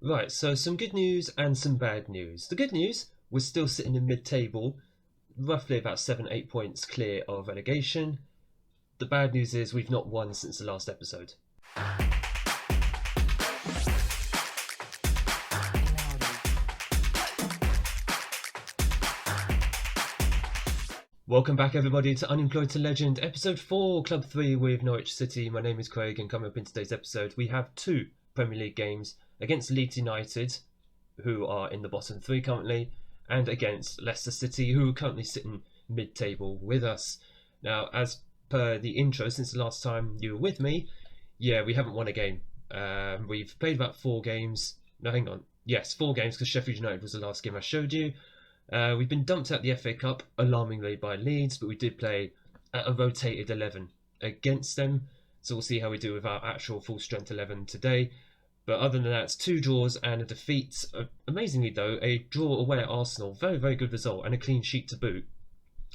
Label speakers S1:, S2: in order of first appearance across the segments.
S1: Right, so some good news and some bad news. The good news, we're still sitting in mid-table, roughly about 7, 8 points clear of relegation. The bad news is we've not won since the last episode. Welcome back, everybody, to Unemployed to Legend, episode 4, Club 3 with Norwich City. My name is Craig, and coming up in today's episode, we have two Premier League games against Leeds United, who are in the bottom 3 currently, and against Leicester City, who are currently sitting mid-table with us. Now, as per the intro, since the last time you were with me, we haven't won a game. We've played about 4 games. No, hang on. Yes, 4 games, because Sheffield United was the last game I showed you. We've been dumped out the FA Cup, alarmingly, by Leeds, but we did play at a rotated 11 against them. So we'll see how we do with our actual full-strength 11 today. But other than that, it's 2 draws and a defeat. Amazingly, though, a draw away at Arsenal. Very, very good result, and a clean sheet to boot.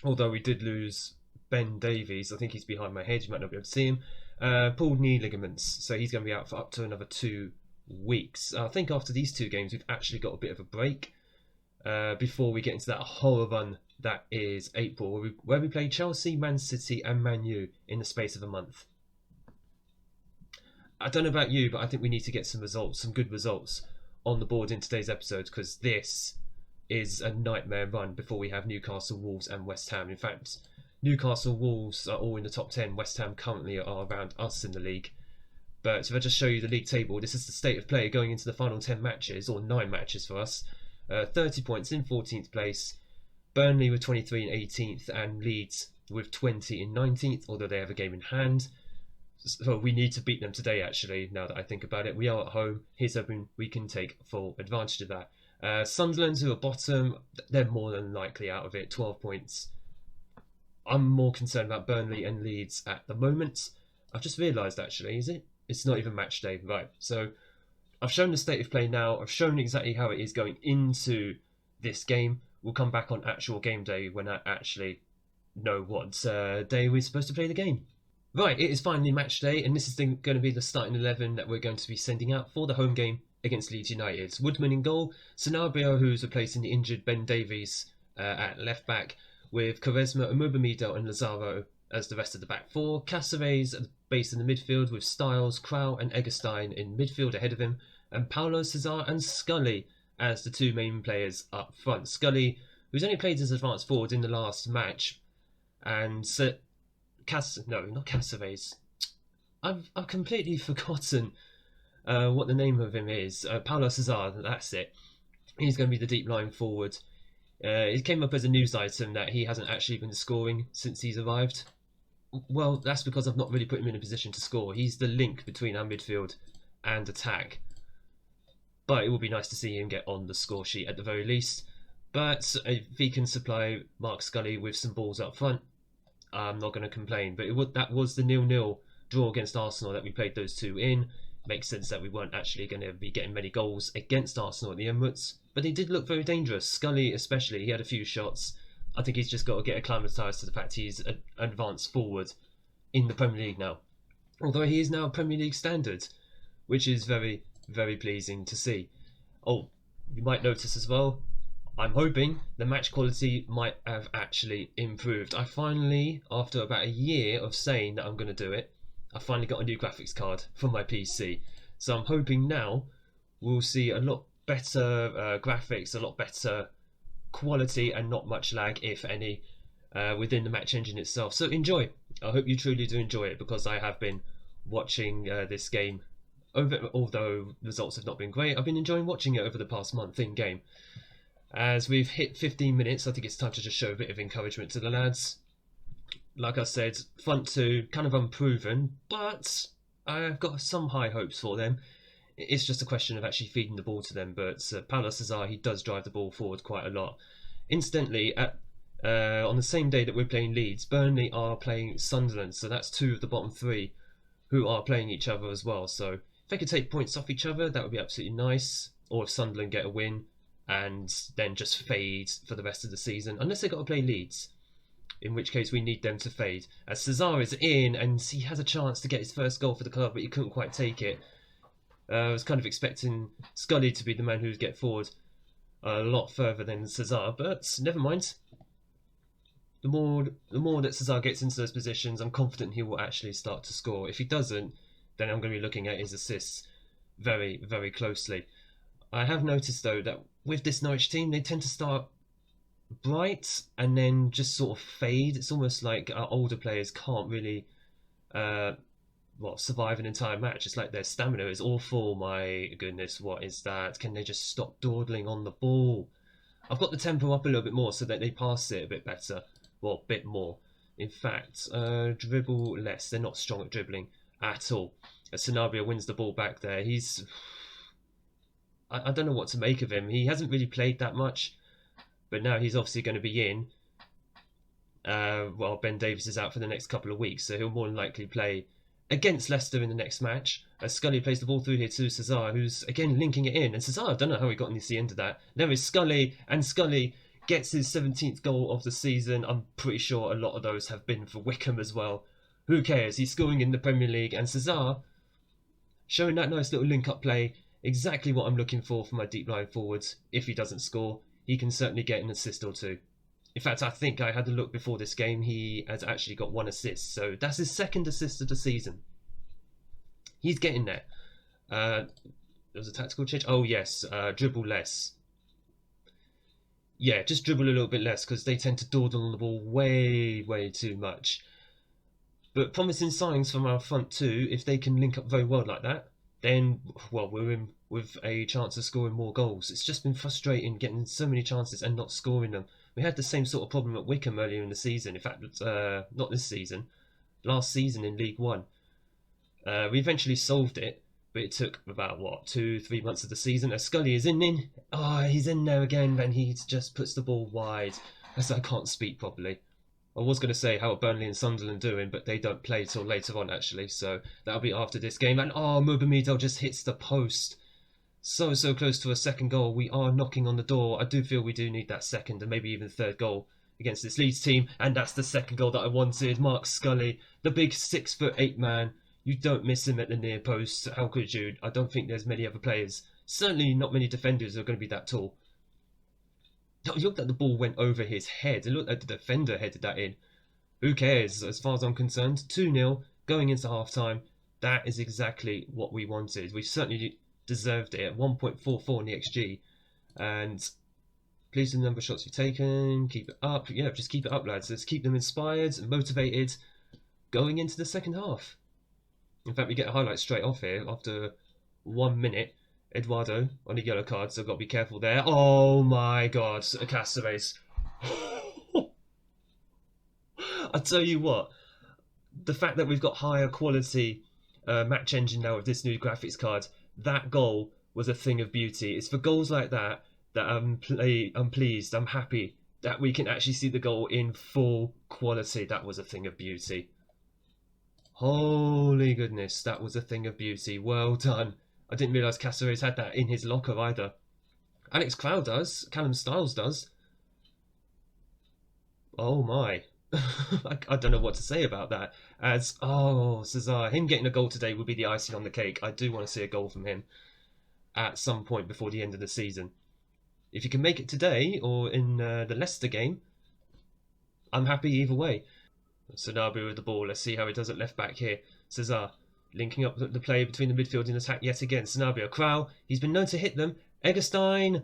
S1: Although we did lose Ben Davies. I think he's behind my head. You might not be able to see him. Pulled knee ligaments, so he's going to be out for up to another 2 weeks. I think after these 2 games, we've actually got a bit of a break. Before we get into that horror run that is April, where we play Chelsea, Man City and Man U in the space of a month. I don't know about you, but I think we need to get some results, some good results on the board in today's episode, because this is a nightmare run before we have Newcastle, Wolves and West Ham. In fact, Newcastle, Wolves are all in the top 10. West Ham currently are around us in the league. But if I just show you the league table, this is the state of play going into the final 10 matches, or 9 matches for us. 30 points in 14th place, Burnley with 23 in 18th, and Leeds with 20 in 19th, although they have a game in hand. So we need to beat them today, actually, now that I think about it. We are at home. Here's hoping we can take full advantage of that. Sunderland, who are bottom, they're more than likely out of it, 12 points. I'm more concerned about Burnley and Leeds at the moment. I've just realised, actually, is it? It's not even match day, right? So I've shown the state of play now. I've shown exactly how it is going into this game. We'll come back on actual game day when I actually know what day we're supposed to play the game. Right, it is finally match day, and this is going to be the starting 11 that we're going to be sending out for the home game against Leeds United. Woodman in goal, Sanabria, who's replacing the injured Ben Davies at left back, with Quaresma, Umubamido and Lazaro as the rest of the back 4. Caceres at the base in the midfield, with Styles, Krau and Eggestein in midfield ahead of him, and Paulo Cesar and Scully as the 2 main players up front. Scully, who's only played as advanced forward in the last match, and not Caceres. I've completely forgotten what the name of him is. Paulo Cesar, that's it. He's going to be the deep line forward. It came up as a news item that he hasn't actually been scoring since he's arrived. Well, that's because I've not really put him in a position to score. He's the link between our midfield and attack. But it would be nice to see him get on the score sheet at the very least. But if he can supply Mark Scully with some balls up front, I'm not going to complain. But that was the 0-0 draw against Arsenal that we played those 2 in. Makes sense that we weren't actually going to be getting many goals against Arsenal at the Emirates. But they did look very dangerous. Scully especially, he had a few shots. I think he's just got to get acclimatised to the fact he's an advanced forward in the Premier League now. Although he is now Premier League standard, which is very, very pleasing to see. Oh, you might notice as well, I'm hoping the match quality might have actually improved. I finally, after about a year of saying that I'm going to do it, I finally got a new graphics card for my PC. So I'm hoping now we'll see a lot better graphics, a lot better quality and not much lag, if any, within the match engine itself. So enjoy. I hope you truly do enjoy it, because I have been watching this game although results have not been great. I've been enjoying watching it over the past month in game. As we've hit 15 minutes, I think it's time to just show a bit of encouragement to the lads. Like I said, front 2, kind of unproven, but I've got some high hopes for them. It's just a question of actually feeding the ball to them, but Paulo Cesar, he does drive the ball forward quite a lot. Incidentally, on the same day that we're playing Leeds, Burnley are playing Sunderland, so that's 2 of the bottom 3 who are playing each other as well. So if they could take points off each other, that would be absolutely nice. Or if Sunderland get a win and then just fade for the rest of the season, unless they've got to play Leeds, in which case we need them to fade. As Cesar is in, and he has a chance to get his first goal for the club, but he couldn't quite take it. I was kind of expecting Scully to be the man who would get forward a lot further than Cesar, but never mind. The more that Cesar gets into those positions, I'm confident he will actually start to score. If he doesn't, then I'm going to be looking at his assists very, very closely. I have noticed though that with this Norwich team, they tend to start bright and then just sort of fade. It's almost like our older players can't really survive an entire match. It's like their stamina is awful. My goodness, what is that? Can they just stop dawdling on the ball? I've got the tempo up a little bit more so that they pass it a bit better. Well, a bit more. In fact, dribble less. They're not strong at dribbling at all. Sanabria wins the ball back there. I don't know what to make of him. He hasn't really played that much, but now he's obviously going to be in. Ben Davies is out for the next couple of weeks, so he'll more than likely play against Leicester in the next match. As Scully plays the ball through here to Cesar, who's again linking it in. And Cesar, I don't know how he got into the end of that. There is Scully, and Scully gets his 17th goal of the season. I'm pretty sure a lot of those have been for Wickham as well. Who cares? He's scoring in the Premier League, and Cesar showing that nice little link-up play. Exactly what I'm looking for my deep line forwards. If he doesn't score, he can certainly get an assist or two. In fact, I think I had a look before this game. He has actually got 1 assist, so that's his 2nd assist of the season. He's getting there. There was a tactical change. Oh yes, dribble less. Yeah, just dribble a little bit less because they tend to dawdle on the ball way, way too much. But promising signs from our front two. If they can link up very well like that, then, well, we're in with a chance of scoring more goals. It's just been frustrating getting so many chances and not scoring them. We had the same sort of problem at Wickham earlier in the season. In fact, not this season, last season in League One. We eventually solved it, but it took about, 2-3 months of the season. As Scully is in. Oh, he's in there again, and he just puts the ball wide. As I can't speak properly. I was going to say how are Burnley and Sunderland doing, but they don't play till later on actually, so that'll be after this game. And Mubamido just hits the post. So close to a second goal. We are knocking on the door. I do feel we do need that second and maybe even third goal against this Leeds team, and that's the second goal that I wanted. Mark Scully, the big 6'8" man. You don't miss him at the near post. How could you? I don't think there's many other players. Certainly not many defenders who are going to be that tall. It looked like the ball went over his head. It looked like the defender headed that in. Who cares? As far as I'm concerned, 2-0 going into half-time. That is exactly what we wanted. We certainly deserved it at 1.44 in the XG. And please the number of shots you've taken. Keep it up. Yeah, just keep it up, lads. Let's keep them inspired and motivated going into the second half. In fact, we get a highlight straight off here after 1 minute. Eduardo on a yellow card, so I've got to be careful there. Oh my god, Cáceres. I tell you what, the fact that we've got higher quality match engine now with this new graphics card, that goal was a thing of beauty. It's for goals like that I'm pleased, I'm happy that we can actually see the goal in full quality. That was a thing of beauty. Holy goodness, that was a thing of beauty. Well done. I didn't realise Cáceres had that in his locker either. Alex Clow does. Callum Styles does. Oh my. I don't know what to say about that. Cesar, him getting a goal today would be the icing on the cake. I do want to see a goal from him at some point before the end of the season. If he can make it today or in the Leicester game, I'm happy either way. Sanabria with the ball. Let's see how he does at left back here. Cesar linking up the play between the midfield and attack yet again. Sanabria, Krau, he's been known to hit them. Eggestein,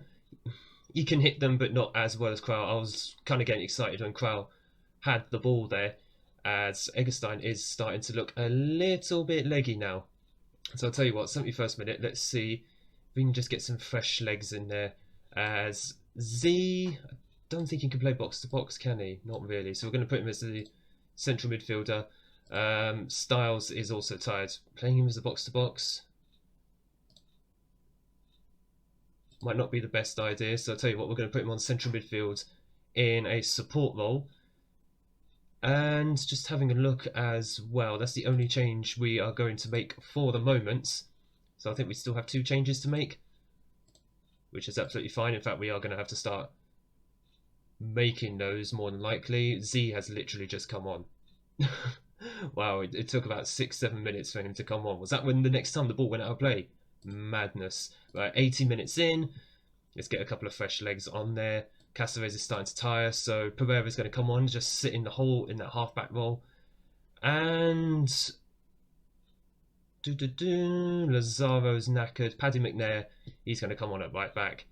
S1: he can hit them, but not as well as Krau. I was kind of getting excited when Krau had the ball there, as Eggestein is starting to look a little bit leggy now. So I'll tell you what, 71st minute, let's see if we can just get some fresh legs in there. As Z, I don't think he can play box to box, can he? Not really. So we're going to put him as the central midfielder. Styles is also tired. Playing him as a box-to-box might not be the best idea, so I'll tell you what, we're going to put him on central midfield in a support role. And just having a look as well, that's the only change we are going to make for the moment. So I think we still have 2 changes to make, which is absolutely fine. In fact, we are going to have to start making those more than likely. Z has literally just come on. Wow, it took about 6-7 minutes for him to come on. Was that when the next time the ball went out of play? madness. Right, 80 minutes in. Let's get a couple of fresh legs on there. Caceres is starting to tire, so Pereira's going to come on, just sit in the hole in that half-back role. And Lazaro's knackered. Paddy McNair, he's going to come on at right back.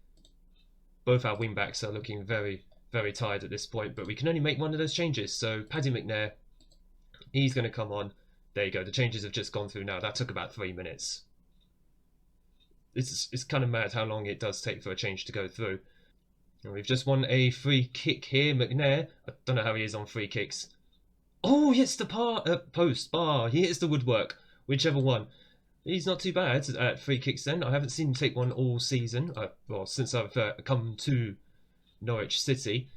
S1: Both our wing backs are looking very, very tired at this point, but we can only make one of those changes. So Paddy McNair, he's going to come on. There you go. The changes have just gone through now. That took about 3 minutes. It's kind of mad how long it does take for a change to go through. And we've just won a free kick here. McNair, I don't know how he is on free kicks. Oh, he hits the post, bar. He hits the woodwork, whichever one. He's not too bad at free kicks then. I haven't seen him take one all season. Well, since I've come to Norwich City.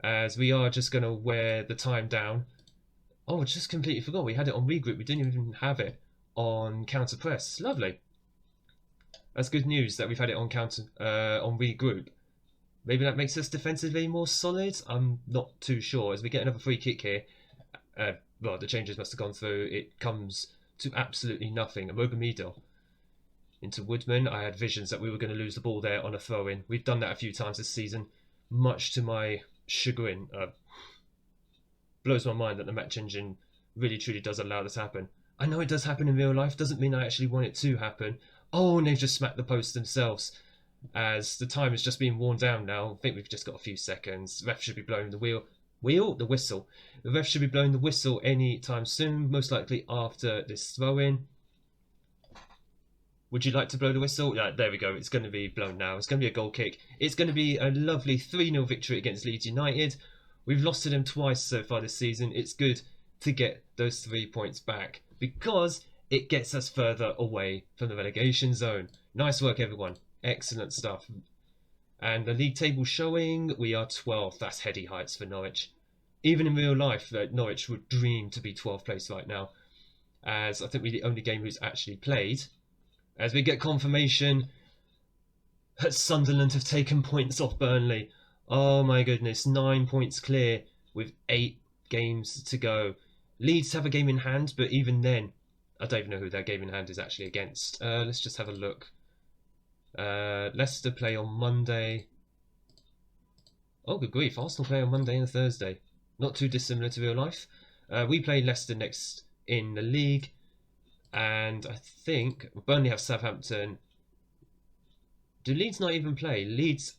S1: As we are just going to wear the time down. Oh, I just completely forgot. We had it on regroup. We didn't even have it on counter press. Lovely. That's good news that we've had it on on regroup. Maybe that makes us defensively more solid. I'm not too sure. As we get another free kick here, well, the changes must have gone through. It comes to absolutely nothing. Amogamido into Woodman. I had visions that we were going to lose the ball there on a throw-in. We've done that a few times this season, much to my chagrin. Blows my mind that the match engine really truly does allow this to happen. I know it does happen in real life. Doesn't mean I actually want it to happen. Oh, and they've just smacked the post themselves. As the time is just being worn down now. I think we've just got a few seconds. Ref should be blowing the whistle. The ref should be blowing the whistle any time soon, most likely after this throw-in. Would you like to blow the whistle? Yeah, there we go. It's going to be blown now. It's going to be a goal kick. It's going to be a lovely 3-0 victory against Leeds United. We've lost to them twice so far this season. It's good to get those 3 points back because it gets us further away from the relegation zone. Nice work, everyone. Excellent stuff. And the league table showing we are 12th. That's heady heights for Norwich. Even in real life, Norwich would dream to be 12th place right now. As I think we're the only game who's actually played. As we get confirmation that Sunderland have taken points off Burnley. Oh my goodness, 9 points clear with 8 games to go. Leeds have a game in hand, but even then, I don't even know who their game in hand is actually against. Let's just have a look. Leicester play on Monday. Oh, good grief. Arsenal play on Monday and Thursday. Not too dissimilar to real life. We play Leicester next in the league. And I think Burnley have Southampton. Do Leeds not even play? Leeds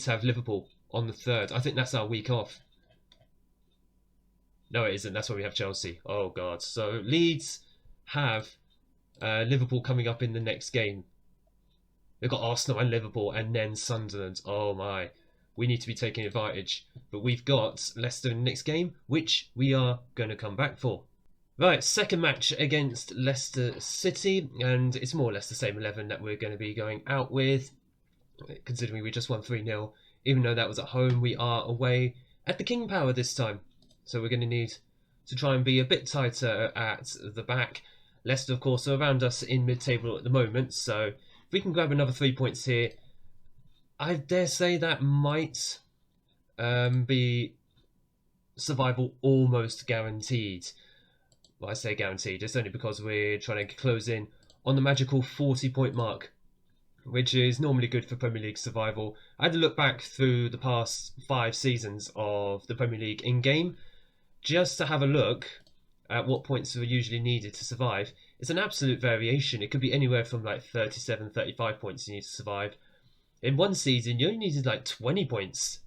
S1: have Liverpool on the 3rd. I think that's our week off. No, it isn't. That's where we have Chelsea. Oh, God. So Leeds have Liverpool coming up in the next game. They've got Arsenal and Liverpool and then Sunderland. Oh, my. We need to be taking advantage. But we've got Leicester in the next game, which we are going to come back for. Right, second match against Leicester City. And it's more or less the same 11 that we're going to be going out with. Considering we just won 3-0. Even though that was at home, we are away at the King Power this time. So we're going to need to try and be a bit tighter at the back. Leicester, of course, are around us in mid-table at the moment. So if we can grab another 3 points here, I dare say that might be survival almost guaranteed. Well, I say guaranteed. It's only because we're trying to close in on the magical 40-point mark, which is normally good for Premier League survival. I had to look back through the past 5 seasons of the Premier League in-game just to have a look at what points are usually needed to survive. It's an absolute variation. It could be anywhere from like 37, 35 points you need to survive. In one season, you only needed like 20 points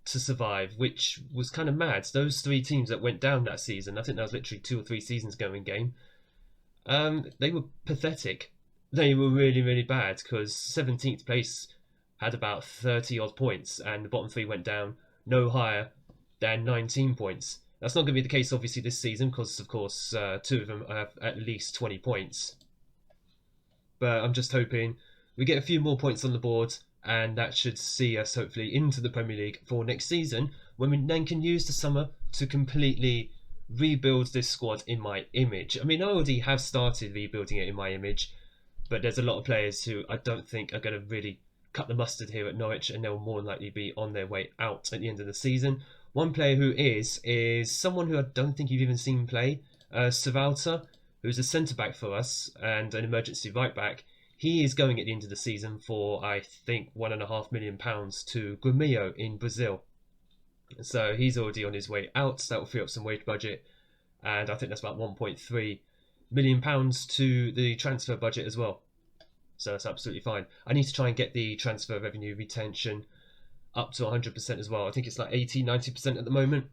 S1: to survive, which was kind of mad. Those 3 teams that went down that season, I think that was literally 2 or 3 seasons ago in game, they were pathetic. They were really, really bad because 17th place had about 30 odd points and the bottom 3 went down no higher than 19 points. That's not going to be the case obviously this season because of course 2 of them have at least 20 points. But I'm just hoping we get a few more points on the board and that should see us hopefully into the Premier League for next season when we then can use the summer to completely rebuild this squad in my image. I mean, I already have started rebuilding it in my image, but there's a lot of players who I don't think are going to really cut the mustard here at Norwich and they'll more than likely be on their way out at the end of the season. One player who is someone who I don't think you've even seen play, Savalta, who's a centre-back for us and an emergency right-back. He is going at the end of the season for, I think, £1.5 million to Grêmio in Brazil. So he's already on his way out. That will free up some wage budget. And I think that's about £1.3 million to the transfer budget as well. So that's absolutely fine. I need to try and get the transfer revenue retention up to 100% as well. I think it's like 80-90% at the moment.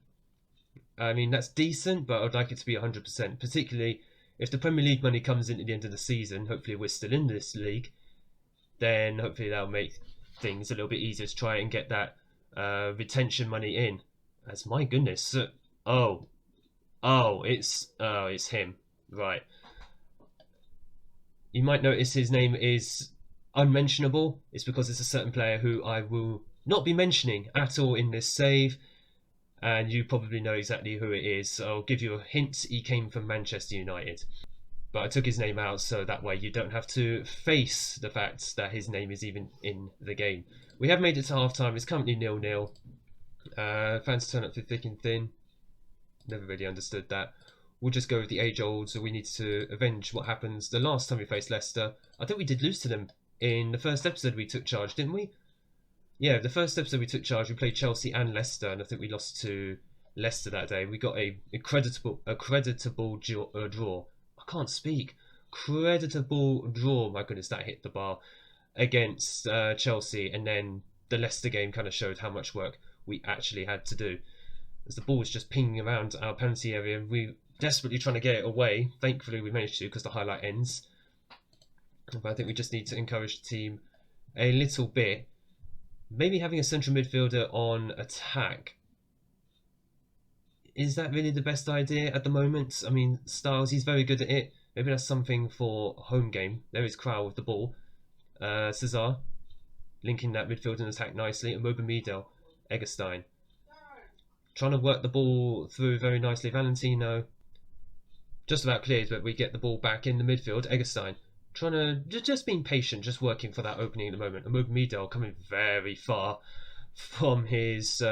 S1: I mean, that's decent, but I'd like it to be 100%, particularly if the Premier League money comes in at the end of the season. Hopefully we're still in this league, then hopefully that'll make things a little bit easier to try and get that retention money in. As my goodness, it's him, right? You might notice his name is unmentionable. It's because it's a certain player who I will not be mentioning at all in this save, and you probably know exactly who it is. So I'll give you a hint. He came from Manchester United, but I took his name out so that way you don't have to face the fact that his name is even in the game. We have made it to half time. It's currently 0-0. Fans turn up through thick and thin. Never really understood that. We'll just go with the age-old, so we need to avenge what happens the last time we faced Leicester. I think we did lose to them in the first episode we took charge, didn't we? Yeah, the first episode we took charge, we played Chelsea and Leicester, and I think we lost to Leicester that day. We got a creditable draw. I can't speak. Creditable draw. My goodness, that hit the bar against Chelsea, and then the Leicester game kind of showed how much work we actually had to do. As the ball was just pinging around our penalty area, we desperately trying to get it away. Thankfully, we managed to because the highlight ends. But I think we just need to encourage the team a little bit. Maybe having a central midfielder on attack. Is that really the best idea at the moment? I mean, Styles, he's very good at it. Maybe that's something for home game. There is Crowell with the ball. Cesar linking that midfield and attack nicely. And Mobamidel, Eggestein trying to work the ball through very nicely. Valentino just about cleared, but we get the ball back in the midfield. Eggestein trying to just being patient, just working for that opening at the moment. And Mobamidel coming very far from his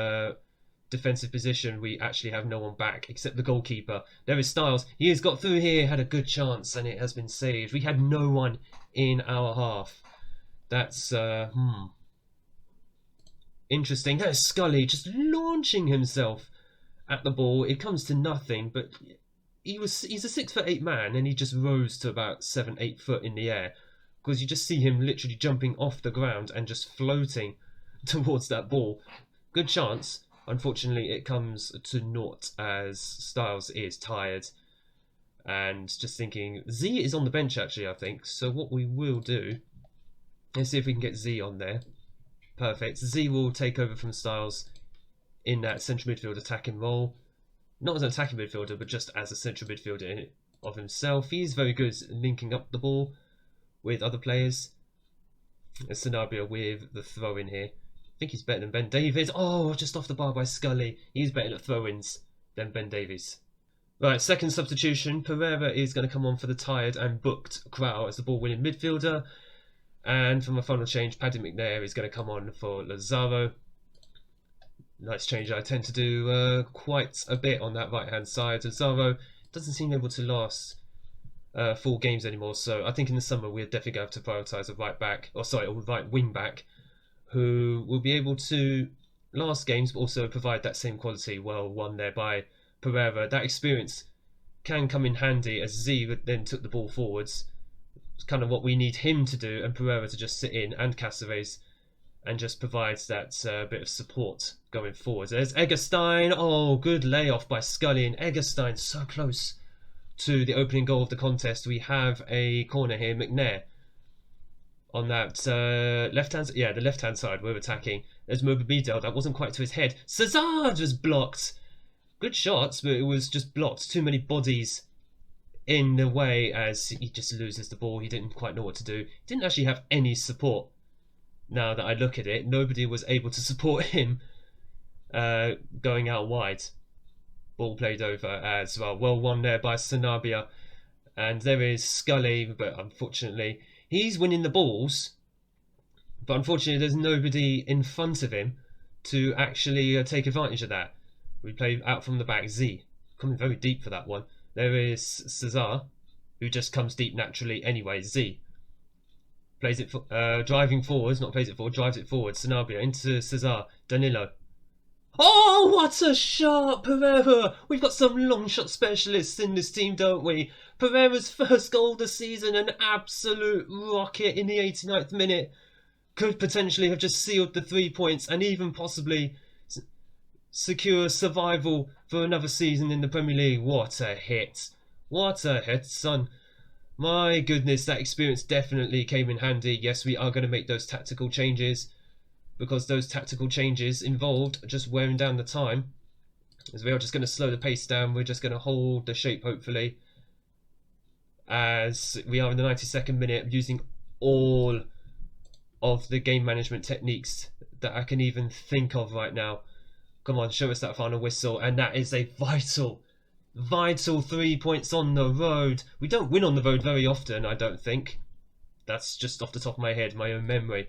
S1: defensive position. We actually have no one back except the goalkeeper. There is Styles. He has got through here, had a good chance, and it has been saved. We had no one in our half. That's interesting. That is Scully just launching himself at the ball. It comes to nothing, but he's a 6'8" man, and he just rose to about 7-8 foot in the air, because you just see him literally jumping off the ground and just floating towards that ball. Good chance. Unfortunately, it comes to naught as Styles is tired and just thinking. Z is on the bench actually, I think. So what we will do is see if we can get Z on there. Perfect. Z will take over from Styles in that central midfield attacking role. Not as an attacking midfielder, but just as a central midfielder of himself. He's very good at linking up the ball with other players. A Sanabria with the throw in here. I think he's better than Ben Davies. Oh, just off the bar by Scully. He's better at throw-ins than Ben Davies. Right, second substitution. Pereira is going to come on for the tired and booked Crowell as the ball-winning midfielder. And from a final change, Paddy McNair is going to come on for Lazaro. Nice change. I tend to do quite a bit on that right-hand side. Lazaro doesn't seem able to last full games anymore, so I think in the summer we're definitely going to have to prioritise a right wing back, who will be able to last games but also provide that same quality. Well, won there by Pereira. That experience can come in handy as Z then took the ball forwards. It's kind of what we need him to do, and Pereira to just sit in, and Caceres, and just provides that bit of support going forward. There's Eggestein. Oh, good layoff by Scully, and Eggestein so close to the opening goal of the contest. We have a corner here. McNair on that left-hand, the left-hand side, we're attacking. There's Mobamidel, that wasn't quite to his head. Cesar was blocked. Good shots, but it was just blocked. Too many bodies in the way as he just loses the ball. He didn't quite know what to do. He didn't actually have any support. Now that I look at it, nobody was able to support him going out wide. Ball played over as well. Well won there by Sanabria. And there is Scully, but unfortunately he's winning the balls, but unfortunately there's nobody in front of him to actually take advantage of that. We play out from the back. Z coming very deep for that one. There is Cesar, who just comes deep naturally anyway. Z Plays it for, driving forwards, not plays it forward, drives it forward. Sanabria into Cesar, Danilo. Oh, what a shot, Pereira! We've got some long shot specialists in this team, don't we? Pereira's first goal this season, an absolute rocket in the 89th minute. Could potentially have just sealed the 3 points and even possibly secure survival for another season in the Premier League. What a hit. What a hit, son. My goodness, that experience definitely came in handy. Yes, we are going to make those tactical changes, because those tactical changes involved just wearing down the time. As we are just going to slow the pace down, we're just going to hold the shape, hopefully, as we are in the 92nd minute, using all of the game management techniques that I can even think of right now. Come on, show us that final whistle, and that is a vital 3 points on the road. We don't win on the road very often, I don't think. That's just off the top of my head, my own memory.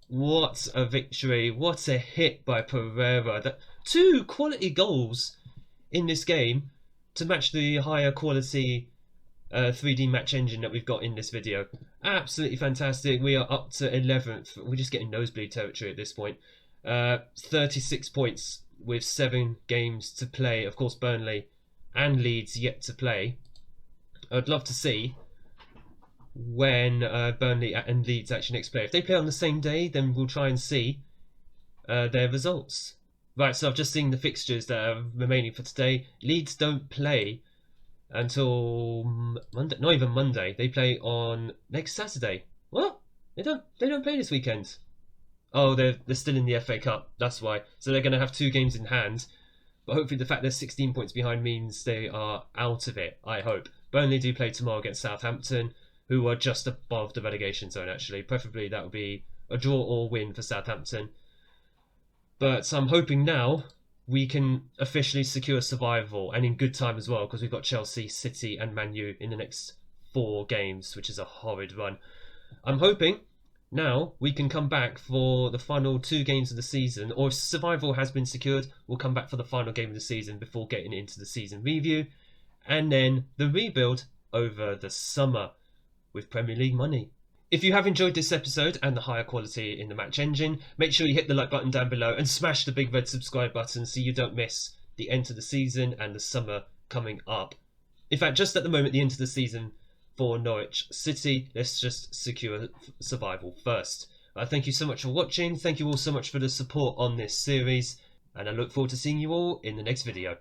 S1: What a victory. What a hit by Pereira. 2 quality goals in this game to match the higher quality 3D match engine that we've got in this video. Absolutely fantastic. We are up to 11th. We're just getting nosebleed territory at this point. 36 points with 7 games to play. Of course, Burnley and Leeds yet to play. I'd love to see when Burnley and Leeds actually next play. If they play on the same day, then we'll try and see their results. Right, so I've just seen the fixtures that are remaining for today. Leeds don't play until Monday. Not even Monday. They play on next Saturday. What? They don't play this weekend. Oh, they're still in the FA Cup. That's why. So they're going to have 2 games in hand. But hopefully the fact they're 16 points behind means they are out of it, I hope. Burnley do play tomorrow against Southampton, who are just above the relegation zone, actually. Preferably that would be a draw or win for Southampton. But I'm hoping now we can officially secure survival, and in good time as well, because we've got Chelsea, City and Man U in the next 4 games, which is a horrid run. I'm hoping now we can come back for the final 2 games of the season, or if survival has been secured, we'll come back for the final game of the season before getting into the season review, and then the rebuild over the summer with Premier League money. If you have enjoyed this episode and the higher quality in the match engine, make sure you hit the like button down below and smash the big red subscribe button so you don't miss the end of the season and the summer coming up. In fact, just at the moment, the end of the season for Norwich City, let's just secure survival first. Thank you so much for watching. Thank you all so much for the support on this series, and I look forward to seeing you all in the next video.